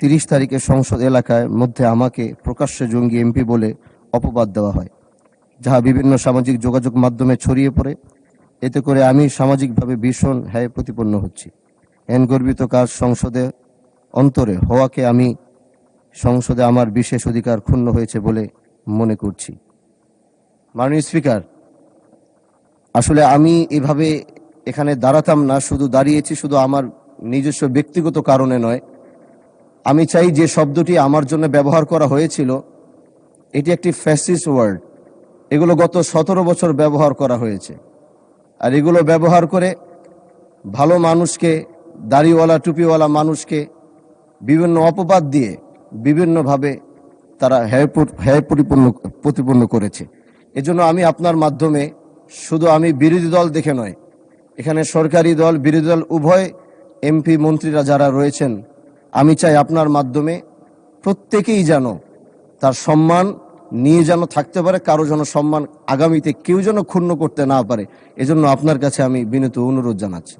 30 তারিখে সংসদ এলাকায় মধ্যে আমাকে প্রকাশ্যে জঙ্গি এমপি বলে অপবাদ দেওয়া হয়, যাহা বিভিন্ন সামাজিক যোগাযোগ মাধ্যমে ছড়িয়ে পড়ে। এতে করে আমি সামাজিকভাবে ভীষণ হ্যায় প্রতিপন্ন হচ্ছি। এন গর্বিত কাজ সংসদে অন্তরে হওয়াকে আমি সংসদে আমার বিশেষ অধিকার ক্ষুণ্ণ হয়েছে বলে মনে করছি। মাননীয় স্পিকার, আসলে আমি এভাবে এখানে দাঁড়াতাম না, শুধু দাঁড়িয়েছি শুধু আমার নিজস্ব ব্যক্তিগত কারণে নয়। আমি চাই যে শব্দটি আমার জন্য ব্যবহার করা হয়েছিল এটি একটি ফ্যাসিস্ট ওয়ার্ড। এগুলো গত 17 বছর ব্যবহার করা হয়েছে, আর এগুলো ব্যবহার করে ভালো মানুষকে, দাড়িওয়ালা টুপিওয়ালা মানুষকে বিভিন্ন অপবাদ দিয়ে বিভিন্নভাবে তারা হ্যায় প্রতিপন্ন করেছে। এজন্য আমি আপনার মাধ্যমে শুধু আমি বিরোধী দল দেখে নয়, এখানে সরকারি দল বিরোধী দল উভয় এমপি মন্ত্রীরা যারা রয়েছেন, আমি চাই আপনার মাধ্যমে প্রত্যেকেই যেন তার সম্মান নিয়ে যেন থাকতে পারে, কারো যেন সম্মান আগামীতে কেউ যেন ক্ষুণ্ণ করতে না পারে। এজন্য আপনার কাছে আমি বিনীত অনুরোধ জানাচ্ছি।